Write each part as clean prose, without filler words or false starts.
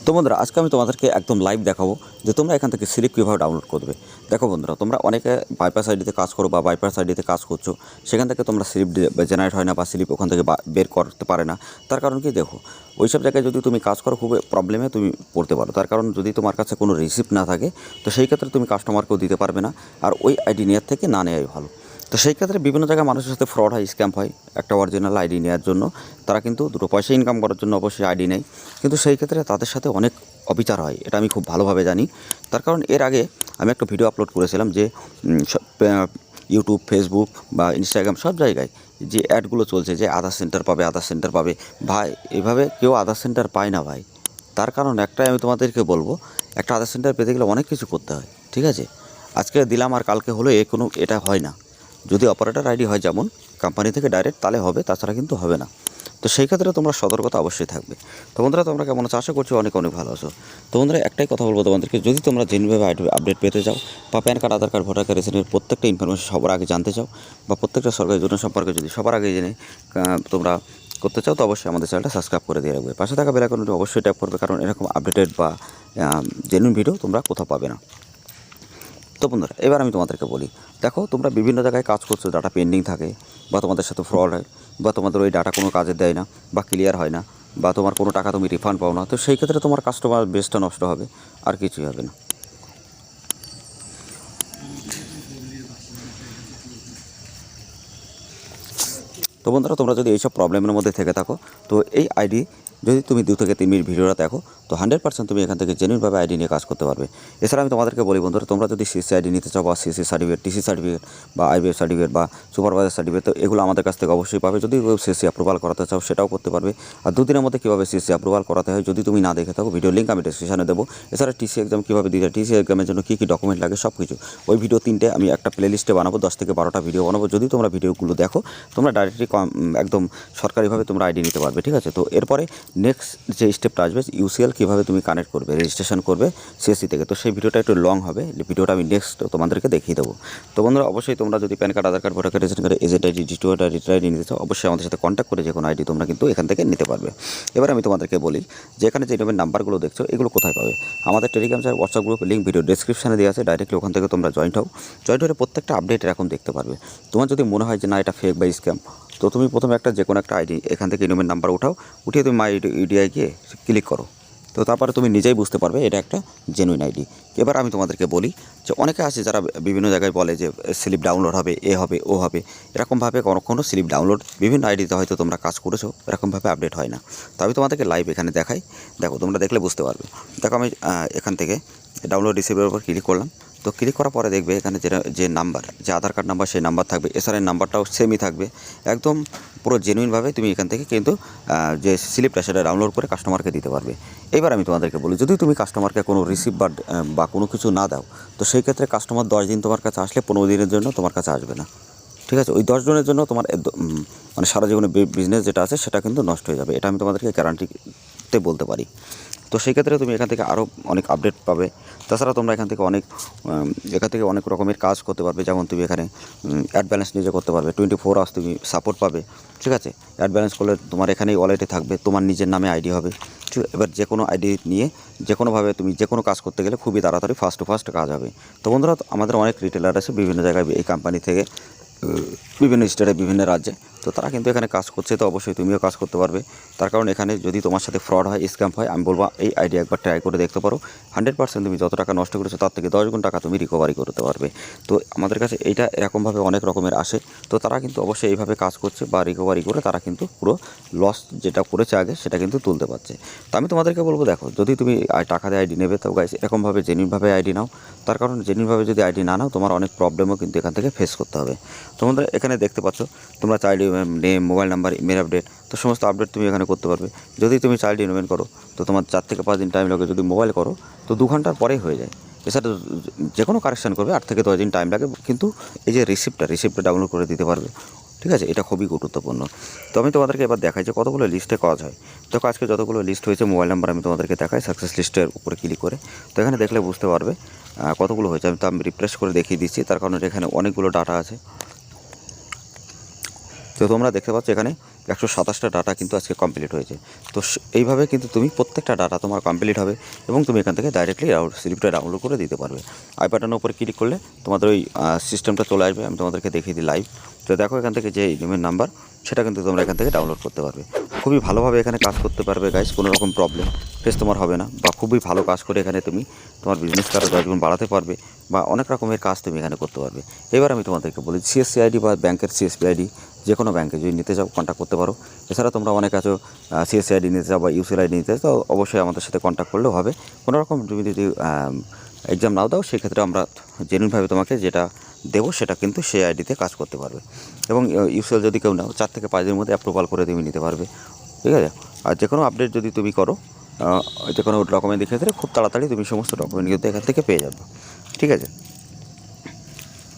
তো বন্ধুরা আজকে আমি তোমাদেরকে একদম লাইভ দেখাবো যে তোমরা এখান থেকে স্লিপ কীভাবে ডাউনলোড করবে। দেখো বন্ধুরা, তোমরা অনেকে বাইপাস আইডিতে কাজ করো বা বাইপাস আইডিতে কাজ করছো, সেখান থেকে তোমরা স্লিপ জেনারেট হয় না বা স্লিপ ওখান থেকে বের করতে পারে না। তার কারণ কি, দেখো ওই সব জায়গায় যদি তুমি কাজ করো খুব প্রবলেমে তুমি পড়তে পারো। তার কারণ যদি তোমার কাছে কোনো রিসিপ্ট না থাকে তো সেই ক্ষেত্রে তুমি কাস্টমারকেও দিতে পারবে না, আর ওই আইডি নেওয়ার থেকে না নেওয়াই ভালো। তো সেই ক্ষেত্রে বিভিন্ন জায়গায় মানুষের সাথে ফ্রড হয়, স্ক্যাম হয় একটা অরিজিনাল আইডি নেওয়ার জন্য। তারা কিন্তু দুটো পয়সা ইনকাম করার জন্য অবশ্যই আইডি নেয়, কিন্তু সেই ক্ষেত্রে তাদের সাথে অনেক অবিচার হয়, এটা আমি খুব ভালোভাবে জানি। তার কারণ এর আগে আমি একটা ভিডিও আপলোড করেছিলাম যে ইউটিউব, ফেসবুক বা ইনস্টাগ্রাম সব জায়গায় যে অ্যাডগুলো চলছে যে আধার সেন্টার পাবে, আধার সেন্টার পাবে। ভাই, এভাবে কেউ আধার সেন্টার পায় না ভাই। তার কারণ একটাই আমি তোমাদেরকে বলবো, একটা আধার সেন্টার পেতে গেলে অনেক কিছু করতে হয়, ঠিক আছে? আজকে দিলাম আর কালকে হলো এটা হয় না। যদি অপারেটর আইডি হয় যেমন কোম্পানি থেকে ডাইরেক্ট, তাহলে হবে, তাছাড়া কিন্তু হবে না। তো সেই ক্ষেত্রে তোমরা সতর্কতা অবশ্যই থাকবে। তো বন্ধুরা, তোমরা কেমন আছো? আশা করছি অনেক অনেক ভালো আছো। তো বন্ধুরা, একটাই কথা বলবো তোমাদেরকে, যদি তোমরা জেনুইনভাবে আপডেট পেতে চাও বা pan card, Aadhaar card, voter card, রেশনের প্রত্যেকটা ইনফরমেশন সবার আগে জানতে চাও বা প্রত্যেকটা সরকারি যোজনা সম্পর্কে যদি সবার আগে জেনে তোমরা করতে চাও, তো অবশ্যই আমাদের চ্যানেলটা সাবস্ক্রাইব করে দিয়ে রাখবে। পাশে থাকা বেল আইকনটি অবশ্যই ট্যাপ করবে, কারণ এরকম আপডেটেড বা জেনুইন ভিডিও তোমরা কোথাও পাবে না। তো বন্ধুরা, এবার আমি তোমাদেরকে বলি, দেখো তোমরা বিভিন্ন জায়গায় কাজ করছো, ডাটা পেন্ডিং থাকে বা তোমাদের সাথে ফ্রড হয় বা তোমাদের ওই ডাটা কোনো কাজে দেয় না বা ক্লিয়ার হয় না বা তোমার কোনো টাকা তুমি রিফান্ড পাও না, তো সেই ক্ষেত্রে তোমার কাস্টমার বেসটা নষ্ট হবে, আর কিছুই হবে না। তো বন্ধুরা, তোমরা যদি এইসব প্রবলেমের মধ্যে থেকে থাকো, তো এই আইডি যদি তুমি 2 থেকে 3 মিনিট ভিডিওটা দেখো, তো 100% তুমি এখান থেকে জেনুইনভাবে আইডি নিয়ে কাজ করতে পারবে। এছাড়া আমি তোমাদেরকে বলি বন্ধুরা, তোমরা যদি সিসি আইডি নিতে চাও বা সিসি সার্টিফিকেট, টিসি সার্টিফিকেট বা আইবিএফ সার্টিফিকেট বা সুপারভাইজার সার্টিফিকেট, তো এগুলো আমাদের কাছ থেকে অবশ্যই পাবে। যদি সিসি অ্যাপ্রুভাল করাতে চাও সেটাও করতে পারবে। আর 2 দিনের মধ্যে কীভাবে সিসি অ্যাপ্রুভাল করাতে হয় যদি তুমি না দেখে থাকো, ভিডিও লিঙ্ক আমি ডেসক্রিপশনে দেবো। এছাড়া টিসি এক্সাম কীভাবে দিতে হয়, টিসি এক্সামের জন্য কী কী ডকুমেন্ট লাগে সব কিছু, ওই ভিডিও 3টে আমি একটা প্লে লিস্টে বানাবো, 10 থেকে 12টা ভিডিও বানাবো। যদি তোমরা ভিডিওগুলো দেখো, তোমরা ডাইরেক্টলি একদম সরকারিভাবে তোমরা আইডি নিতে পারবে, ঠিক আছে? তো এরপরে নেক্সট যে স্টেপটা আসবে, ইউসিএল কীভাবে তুমি কানেক্ট করবে, রেজিস্ট্রেশন করবে সিএসসি থেকে, তো সেই ভিডিওটা একটু লং হবে, ভিডিওটা আমি নেক্সট তোমাদেরকে দেখিয়ে দেবো। তো বন্ধুরা, অবশ্যই তোমরা যদি PAN card, Aadhaar card, voter card, ration card, agent ID, distributor ID, retailer ID নিতে চাও, অবশ্যই আমাদের সাথে কন্ট্যাক্ট করে যে কোনো আইডি তোমরা কিন্তু এখান থেকে নিতে পারবে। এবার আমি তোমাদেরকে বলি যে এখানে যে নাম্বারগুলো দেখছো এগুলো কোথায় পাবে। আমাদের Telegram channel, WhatsApp group link video ডেসক্রিপশনে দেওয়া আছে, ডাইরেক্টলি ওখান থেকে তোমরা জয়েন্ট হলে প্রত্যেকটা আপডেট এরকম দেখতে পারবে। তোমার যদি মনে হয় যে না এটা ফেক বা স্ক্যাম, তো তুমি প্রথমে যে কোনো একটা আইডি এখান থেকে ইনোমের নাম্বার উঠিয়ে তুমি মাই ইডিআই গিয়ে ক্লিক করো। তো তারপরে তুমি নিজেই বুঝতে পারবে এটা একটা জেনুইন আইডি। এবার আমি তোমাদেরকে বলি যে অনেকে আছে যারা বিভিন্ন জায়গায় বলে যে স্লিপ ডাউনলোড হবে, এ হবে, ও হবে, এরকমভাবে কোনো স্লিপ ডাউনলোড বিভিন্ন আইডিতে হয়তো তোমরা কাজ করেছো, এরকমভাবে আপডেট হয় না। তো আমি তোমাদেরকে লাইভ এখানে দেখাই, দেখো তোমরা দেখলে বুঝতে পারবে। দেখো আমি এখান থেকে ডাউনলোড রিসিভের উপর ক্লিক করলাম। তো ক্লিক করার পরে দেখবে এখানে যে নাম্বার, যে আধার কার্ড নাম্বার, সেই নাম্বার থাকবে, এসআরআই নাম্বারটাও সেমই থাকবে। একদম পুরো জেনুইনভাবে তুমি এখান থেকে কিন্তু যে স্লিপটা সেটা ডাউনলোড করে কাস্টমারকে দিতে পারবে। এবার আমি তোমাদেরকে বলি, যদি তুমি কাস্টমারকে কোনো রিসিপ্ট বা কোনো কিছু না দাও, তো সেই ক্ষেত্রে কাস্টমার 10 দিন তোমার কাছে আসলে 15 দিনের জন্য তোমার কাছে আসবে না, ঠিক আছে? ওই 10 দিনের জন্য তোমার মানে সারা জীবনে বিজনেস যেটা আছে সেটা কিন্তু নষ্ট হয়ে যাবে, এটা আমি তোমাদেরকে গ্যারান্টিতে বলতে পারি। তো সেই ক্ষেত্রে তুমি এখান থেকে আরও অনেক আপডেট পাবে। তাছাড়া তোমরা এখান থেকে অনেক রকমের কাজ করতে পারবে। যেমন তুমি এখানে অ্যাড ব্যালেন্স নিজে করতে পারবে, 24 আওয়ার্স তুমি সাপোর্ট পাবে, ঠিক আছে? অ্যাড ব্যালেন্স করলে তোমার এখানেই ওয়ালেটে থাকবে, তোমার নিজের নামে আইডি হবে, ঠিক? এবার যে কোনো আইডি নিয়ে যে কোনোভাবে তুমি যে কোনো কাজ করতে গেলে খুবই তাড়াতাড়ি ফাস্ট টু ফাস্ট কাজ হবে। তো বন্ধুরা, আমাদের অনেক রিটেলার আছে বিভিন্ন জায়গায় এই কোম্পানি থেকে, বিভিন্ন স্টেটে, বিভিন্ন রাজ্যে, তো তারা কিন্তু এখানে কাজ করছে। তো অবশ্যই তুমিও কাজ করতে পারবে। তার কারণ এখানে যদি তোমার সাথে ফ্রড হয়, স্ক্যাম হয়, আমি বলবো এই আইডি একবার ট্রাই করে দেখতে পারো। 100% তুমি যত টাকা নষ্ট করেছো তার থেকে 10 গুণ টাকা তুমি রিকভারি করতে পারবে। তো আমাদের কাছে এইটা এরকমভাবে অনেক রকমের আসে, তো তারা কিন্তু অবশ্যই এইভাবে কাজ করছে বা রিকভারি করে তারা কিন্তু পুরো লস যেটা করেছে আগে সেটা কিন্তু তুলতে পারছে। তো আমি তোমাদেরকে বলবো, দেখো যদি তুমি টাকা দিয়ে আইডি নেবে, তো গাইস এরকমভাবে জেনুইনভাবে আইডি নাও। তার কারণ জেনুইনভাবে যদি আইডি না নাও, তোমার অনেক প্রবলেমও কিন্তু এখান থেকে ফেস করতে হবে। তোমরা এখানে দেখতে পাচ্ছ, তোমরা child name, mobile number, email update, তো সমস্ত আপডেট তুমি এখানে করতে পারবে। যদি তুমি চাইল্ড ইনভেন্ট করো তো তোমার 4 থেকে 5 দিন টাইম লাগে, যদি মোবাইল করো তো 2 ঘন্টার পরেই হয়ে যায়। এছাড়া যে কোনো কারেকশান করবে 8 থেকে 10 দিন টাইম লাগে, কিন্তু এই যে রিসিপ্টটা ডাউনলোড করে দিতে পারবে, ঠিক আছে? এটা খুবই গুরুত্বপূর্ণ। তো আমি তোমাদেরকে এবার দেখাই যে কতগুলো লিস্টে কাজ হয়। তো আজকে যতগুলো লিস্ট হয়েছে মোবাইল নাম্বার আমি তোমাদেরকে দেখাই সাকসেস লিস্টের উপরে ক্লিক করে। তো এখানে দেখলে বুঝতে পারবে কতগুলো হয়েছে। আমি রিফ্রেশ করে দেখিয়ে দিচ্ছি, তার কারণ এখানে অনেকগুলো ডাটা আছে। তো তোমরা দেখতে পাচ্ছ এখানে 127টা ডাটা কিন্তু আজকে কমপ্লিট হয়েছে। তো এইভাবে কিন্তু তুমি প্রত্যেকটা ডাটা তোমার কমপ্লিট হবে এবং তুমি এখান থেকে ডাইরেক্টলি স্লিপটা ডাউনলোড করে দিতে পারবে। আই বাটনের উপরে ক্লিক করলে তোমাদের ওই সিস্টেমটা চলে আসবে। আমি তোমাদেরকে দেখিয়ে দিই লাইভ। তো দেখো এখান থেকে যে ইমেল নাম্বার সেটা কিন্তু তোমরা এখান থেকে ডাউনলোড করতে পারবে। খুবই ভালোভাবে এখানে কাজ করতে পারবে গাইস, কোনো রকম প্রবলেম ফেস তোমার হবে না, বা খুবই ভালো কাজ করে এখানে তুমি তোমার বিজনেস আরও 10 গুণ বাড়াতে পারবে, বা অনেক রকমের কাজ তুমি এখানে করতে পারবে। এবার আমি তোমাদেরকে বলি সিএসসি আইডি বা ব্যাংকের সিএসপি আইডি যে কোনো ব্যাংকে যদি নিতে চাও কন্ট্যাক্ট করতে পারো। এছাড়া তোমরা অনেক আছো সিএসসি আইডি নিতে চাও বা ইউসিএল আইডি নিতে চাও, অবশ্যই আমাদের সাথে কন্ট্যাক্ট করলেও হবে। কোনো রকম তুমি যদি এক্সাম নাও দাও সেক্ষেত্রে আমরা জেনুইনভাবে তোমাকে যেটা দেবো সেটা কিন্তু সেই আইডিতে কাজ করতে পারবে। এবং ইউসিএল যদি কেউ নাও 4 থেকে 5 দিনের মধ্যে অ্যাপ্রুভাল করে তুমি নিতে পারবে, ঠিক আছে। আর যে কোনো আপডেট যদি তুমি করো, যে কোনো ডকুমেন্টের ক্ষেত্রে খুব তাড়াতাড়ি তুমি সমস্ত ডকুমেন্ট কিন্তু এখান থেকে পেয়ে যাবে, ঠিক আছে।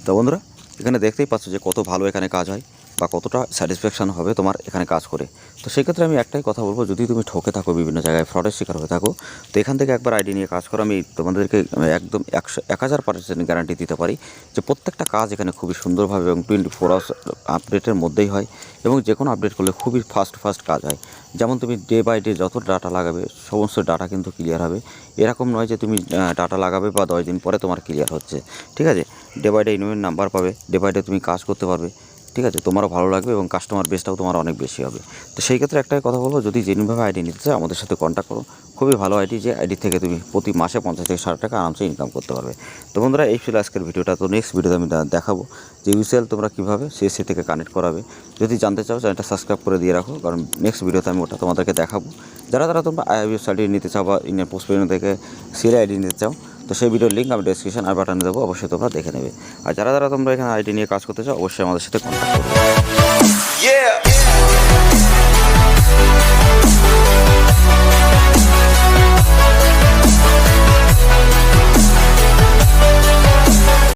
তো বন্ধুরা এখানে দেখতেই পাচ্ছ যে কত ভালো এখানে কাজ হয় বা কতটা স্যাটিসফ্যাকশান হবে তোমার এখানে কাজ করে। তো সেক্ষেত্রে আমি একটাই কথা বলবো, যদি তুমি ঠকে থাকো, বিভিন্ন জায়গায় ফ্রডের শিকার হয়ে থাকো, তো এখান থেকে একবার আইডি নিয়ে কাজ করো। আমি তোমাদেরকে একদম 1000% গ্যারান্টি দিতে পারি যে প্রত্যেকটা কাজ এখানে খুবই সুন্দরভাবে এবং 24 আওয়ার্স আপডেটের মধ্যেই হয় এবং যে কোনো আপডেট করলে খুবই ফাস্ট কাজ হয়। যেমন তুমি ডে বাই ডে যত ডাটা লাগাবে সমস্ত ডাটা কিন্তু ক্লিয়ার হবে। এরকম নয় যে তুমি ডাটা লাগাবে বা 10 দিন পরে তোমার ক্লিয়ার হচ্ছে, ঠিক আছে। Day by day invent number পাবে, ডে বাই ডে তুমি কাজ করতে পারবে, ঠিক আছে। তোমারও ভালো লাগবে এবং কাস্টমার বেসটাও তোমার অনেক বেশি হবে। তো সেই ক্ষেত্রে একটাই কথা বলবো, যদি জেনুইনভাবে আইডি নিতে চাও আমাদের সাথে কন্ট্যাক্ট করো। খুবই ভালো আইডি, যে আইডি থেকে তুমি প্রতি মাসে 50 থেকে 60 টাকা আরামসে ইনকাম করতে পারবে। তো বন্ধুরা এই ছিল আজকের ভিডিওটা। তো নেক্সট ভিডিওতে আমি দেখাবো যে ইউসিএল তোমরা কীভাবে সিএসসি থেকে কানেক্ট করাবে। যদি জানতে চাও চ্যানেলটা সাবস্ক্রাইব করে দিয়ে রাখো, কারণ নেক্সট ভিডিওতে আমি ওটা তোমাদেরকে দেখাবো। যারা তোমরা আইবিএস আইডি নিতে চাও বা ইন্ডিয়ান পোস্ট পেমেন্ট থেকে সিএল আইডি নিতে চাও, তো সেই ভিডিওর লিঙ্ক আমি ডেসক্রিপশন আর বাটনে দেবো, অবশ্যই তোমরা দেখে নেবে। আর যারা তোমরা এখানে আইডি নিয়ে কাজ করতে চাও অবশ্যই আমাদের সাথে কন্ট্যাক্ট করবে।